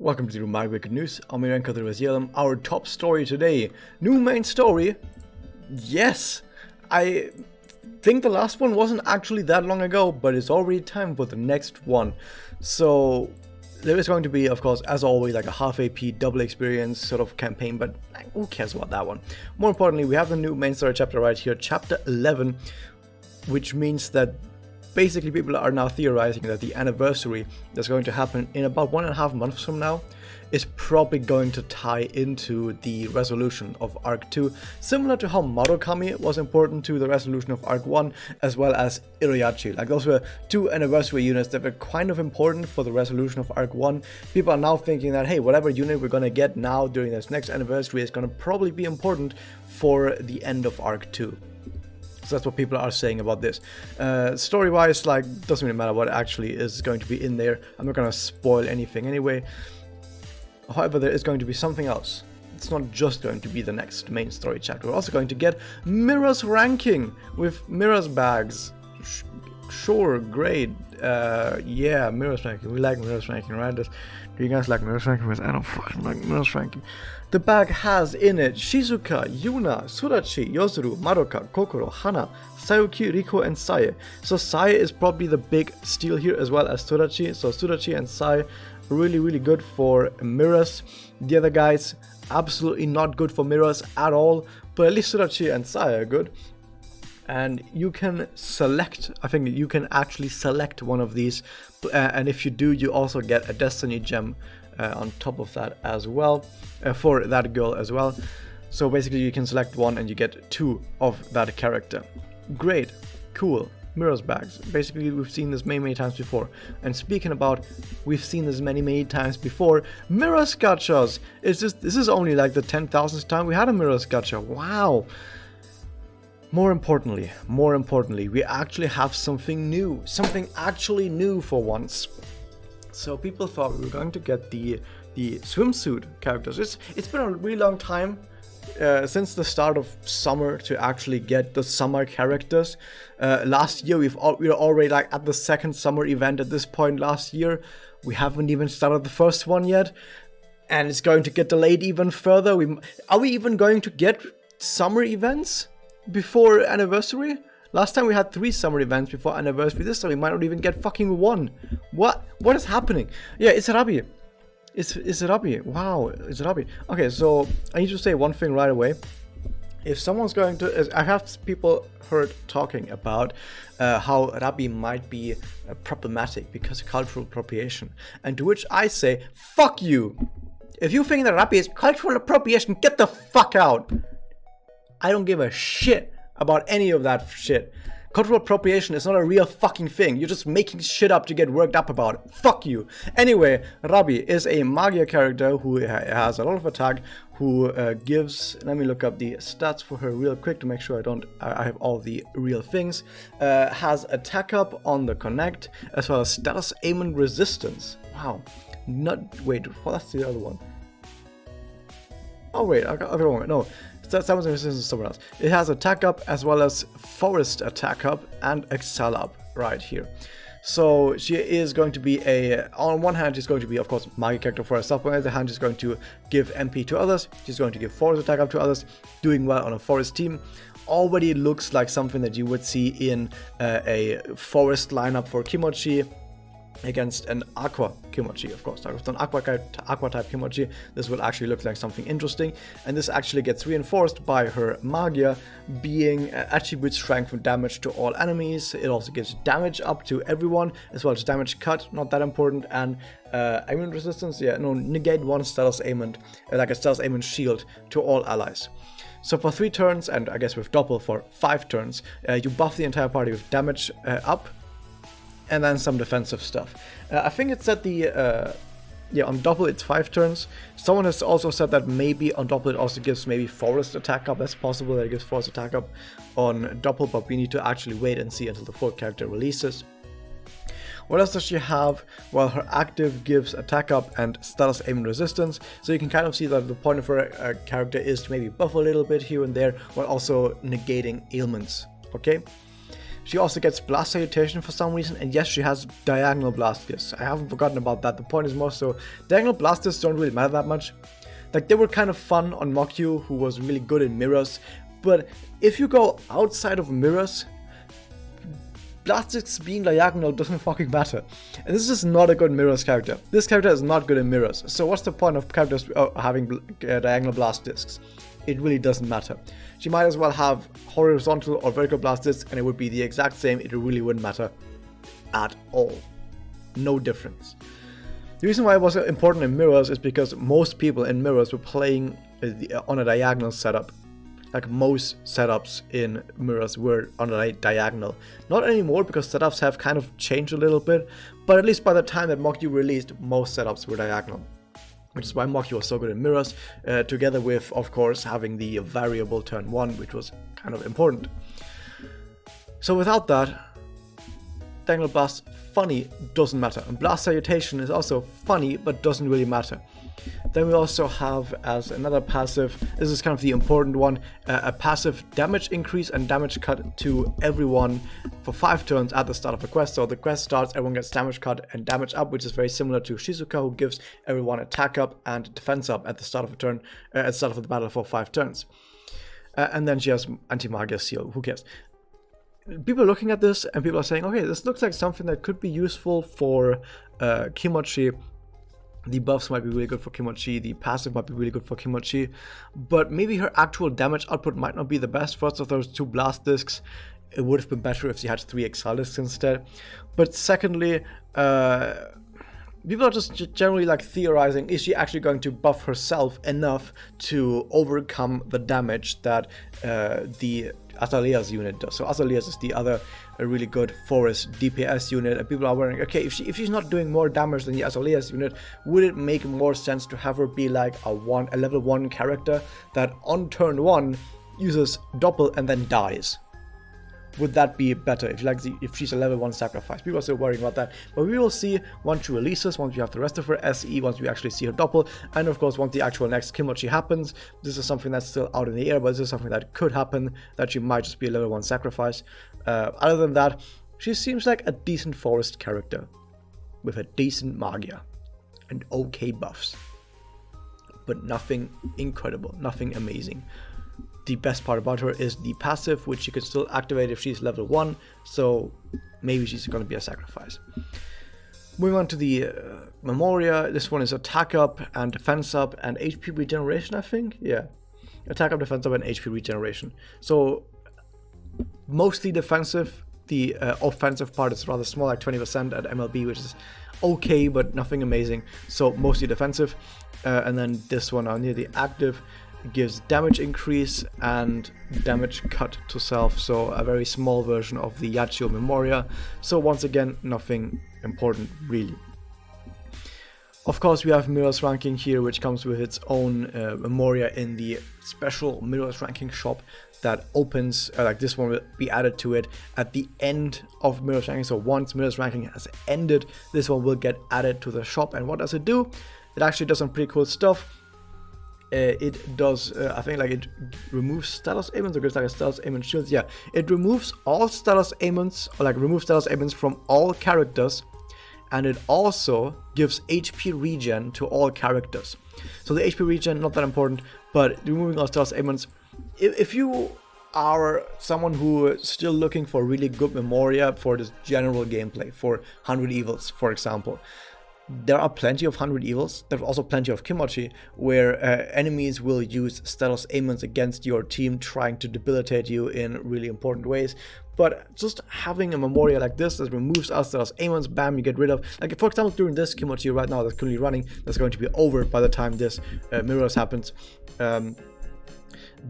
Welcome to MagiReco News. I'm MagiReco. Our top story today. New main story. Yes, I think the last one wasn't actually that long ago, but it's already time for the next one. So there is going to be, of course, as always, like a half AP double experience sort of campaign, but who cares about that one? More importantly, we have the new main story chapter right here, chapter 11, which means that basically people are now theorizing that the anniversary that's going to happen in about 1.5 months from now is probably going to tie into the resolution of Arc 2, similar to how Marukami was important to the resolution of Arc 1, as well as Iriachi. Like, those were two anniversary units that were kind of important for the resolution of Arc 1. People are now thinking that, hey, whatever unit we're going to get now during this next anniversary is going to probably be important for the end of Arc 2. So that's what people are saying about this. Story-wise, like, doesn't really matter what actually is going to be in there. I'm not going to spoil anything anyway. However, there is going to be something else. It's not just going to be the next main story chapter. We're also going to get Mira's ranking with Mira's bags. Sure, great. Yeah, Mira's ranking. We like Mira's ranking, right? Do you guys like Mira's ranking? I don't fucking like Mira's ranking. The bag has in it Shizuka, Yuna, Surachi, Yozuru, Madoka, Kokoro, Hana, Sayuki, Riko, and Sae. So Sae is probably the big steal here, as well as Surachi. So Surachi and Sae really good for Miras. The other guys absolutely not good for Miras at all, but at least Surachi and Sae are good. And you can select, I think you can actually select one of these, and if you do, you also get a Destiny gem on top of that as well, for that girl as well. So basically you can select one and you get two of that character. Great, cool. Mirror's bags. Basically, we've seen this many times before. And speaking about, we've seen this many times before, Mirror's gachas. This is only like the 10,000th time we had a Mirror's gacha. Wow. More importantly, we actually have something new. Something actually new for once. So people thought we were going to get the swimsuit characters. It's been a really long time since the start of summer to actually get the summer characters. Last year we were already like at the second summer event at this point last year. We haven't even started the first one yet, and it's going to get delayed even further. Are we even going to get summer events before anniversary? Last time we had 3 summer events before anniversary. This time we might not even get fucking 1. What is happening? Yeah, it's Rabi. It's Rabi. Wow, it's Rabi. Okay, so I need to say one thing right away. If someone's going to, I have people heard talking about how Rabi might be problematic because of cultural appropriation, and to which I say, fuck you. If you think that Rabi is cultural appropriation, get the fuck out. I don't give a shit about any of that shit. Cultural appropriation is not a real fucking thing. You're just making shit up to get worked up about. Fuck you. Anyway, Rabi is a Magia character who has a lot of attack, who gives, let me look up the stats for her real quick to make sure I have all the real things. Has attack up on the connect, as well as status aim and resistance. Wow. Wait, that's the other one. Oh wait, I got the wrong one. No. Someone's resistance is somewhere else. It has attack up as well as forest attack up and excel up right here. So she is going to be on one hand she's going to be, of course, Magi character for herself, on the other hand she's going to give MP to others, she's going to give forest attack up to others, doing well on a forest team. Already looks like something that you would see in a forest lineup for Kimochi against an Aqua Kimochi, of course. With an Aqua type Kimochi, this will actually look like something interesting, and this actually gets reinforced by her Magia being attribute strength and damage to all enemies. It also gives damage up to everyone, as well as damage cut, not that important, and aimment resistance, negate one status aimment, like a status aimment shield to all allies. So for 3 turns, and I guess with Doppel for 5 turns, you buff the entire party with damage up, and then some defensive stuff. I think it said on Doppel it's 5 turns. Someone has also said that maybe on Doppel it also gives maybe forest attack up. That's possible that it gives forest attack up on Doppel, but we need to actually wait and see until the full character releases. What else does she have? Well, her active gives attack up and status aim and resistance, so you can kind of see that the point of her character is to maybe buff a little bit here and there, while also negating ailments, okay? She also gets Blast Salutation for some reason, and yes, she has Diagonal Blast Discs. I haven't forgotten about that. The point is more so, Diagonal Blast Discs don't really matter that much. Like, they were kind of fun on Mokyu, who was really good in mirrors, but if you go outside of mirrors, Blast Discs being diagonal doesn't fucking matter. And this is not a good mirrors character. This character is not good in mirrors. So what's the point of characters having diagonal Blast Discs? It really doesn't matter. She might as well have horizontal or vertical Blast Discs and it would be the exact same. It really wouldn't matter at all. No difference. The reason why it was important in mirrors is because most people in mirrors were playing on a diagonal setup. Like, most setups in mirrors were on a diagonal. Not anymore, because setups have kind of changed a little bit, but at least by the time that Mokyu released, most setups were diagonal. Which is why Mokyu was so good in mirrors, together with, of course, having the variable turn 1, which was kind of important. So without that, Diagonal Blast, funny, doesn't matter. And Blast Salutation is also funny, but doesn't really matter. Then we also have, as another passive, this is kind of the important one, a passive damage increase and damage cut to everyone for 5 turns at the start of a quest. So the quest starts, everyone gets damage cut and damage up, which is very similar to Shizuka, who gives everyone attack up and defense up at the start of a turn, at the start of the battle for 5 turns. And then she has Anti-Magia Seal, who cares? People are looking at this and people are saying, okay, this looks like something that could be useful for Kimochi. The buffs might be really good for Kimochi, the passive might be really good for Kimochi, but maybe her actual damage output might not be the best. First of those 2 Blast Discs, it would have been better if she had 3 Exile Discs instead. But secondly, people are just generally like theorizing, is she actually going to buff herself enough to overcome the damage that the Azalea's unit does? So Azalea's is the other really good forest DPS unit, and people are wondering, okay, if she's not doing more damage than the Azalea's unit, would it make more sense to have her be like a level 1 character that on turn 1 uses Doppel and then dies? Would that be better if she's a level 1 sacrifice? People are still worrying about that, but we will see once she releases, once we have the rest of her SE, once we actually see her Doppel, and of course once the actual next Kimochi happens. This is something that's still out in the air, but this is something that could happen, that she might just be a level 1 sacrifice. Other than that, she seems like a decent forest character with a decent Magia and okay buffs, but nothing incredible, nothing amazing. The best part about her is the passive, which she can still activate if she's level 1, so maybe she's going to be a sacrifice. Moving on to the Memoria, this one is attack up and defense up and HP regeneration, I think? Yeah. Attack up, defense up, and HP regeneration. So, mostly defensive. The offensive part is rather small, like 20% at MLB, which is okay, but nothing amazing. So, mostly defensive. And then this one on near the active gives damage increase and damage cut to self, so a very small version of the Yachio Memoria. So once again, nothing important really. Of course, we have Mirrors ranking here, which comes with its own Memoria in the special Mirrors ranking shop that opens, like this one will be added to it at the end of Mirrors ranking. So once Mirrors ranking has ended, this one will get added to the shop. And what does it do? It actually does some pretty cool stuff. It does, I think, like, it removes status ailments, or gives like a status ailment shield. Yeah, it removes all status ailments, or like removes status ailments from all characters, and it also gives HP regen to all characters. So the HP regen, not that important, but removing all status ailments. If you are someone who is still looking for really good Memoria for this general gameplay, for 100 Evils, for example, there are plenty of 100 Evils. There's also plenty of Kimochi, where enemies will use status ailments against your team, trying to debilitate you in really important ways. But just having a Memoria like this that removes all status ailments, bam, you get rid of. Like, for example, during this Kimochi right now that's currently running, that's going to be over by the time this Mirrors happens.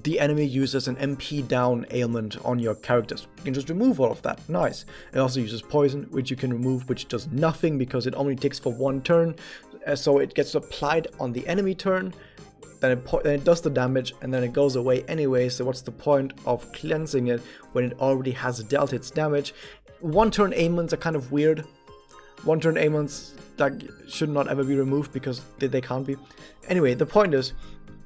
The enemy uses an MP down ailment on your characters. You can just remove all of that. Nice. It also uses poison, which you can remove, which does nothing because it only takes for 1 turn. So it gets applied on the enemy turn, then it does the damage, and then it goes away anyway. So what's the point of cleansing it when it already has dealt its damage? 1 turn ailments are kind of weird. 1 turn ailments that should not ever be removed because they can't be. Anyway, the point is,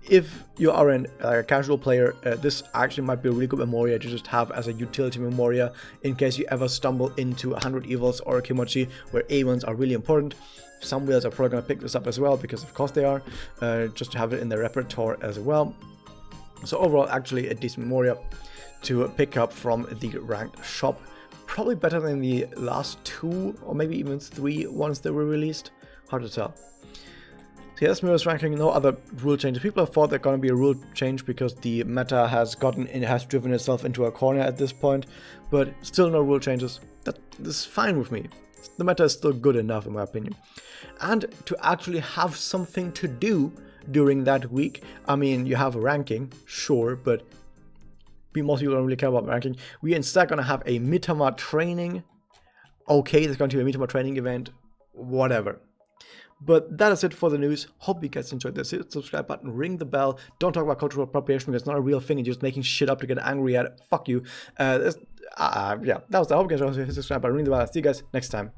if you are a casual player, this actually might be a really good memoria to just have as a utility memoria in case you ever stumble into 100 evils or a Kimochi where A1s are really important. Some wheels are probably going to pick this up as well, because of course they are, just to have it in their repertoire as well. So overall, actually a decent memoria to pick up from the ranked shop. Probably better than the last 2 or maybe even 3 ones that were released. Hard to tell. So yeah, that's Mirror's ranking. No other rule changes. People have thought there's going to be a rule change because the meta has driven itself into a corner at this point, but still no rule changes. This is fine with me. The meta is still good enough in my opinion. And to actually have something to do during that week, I mean, you have a ranking, sure, but most people don't really care about ranking. We're instead going to have a Mitama training. Okay, there's going to be a Mitama training event, whatever. But that is it for the news. Hope you guys enjoyed this. Hit the subscribe button, ring the bell. Don't talk about cultural appropriation because it's not a real thing. You're just making shit up to get angry at it. Fuck you. Yeah, that was the hope you guys enjoyed. Hit the subscribe button, ring the bell. See you guys next time.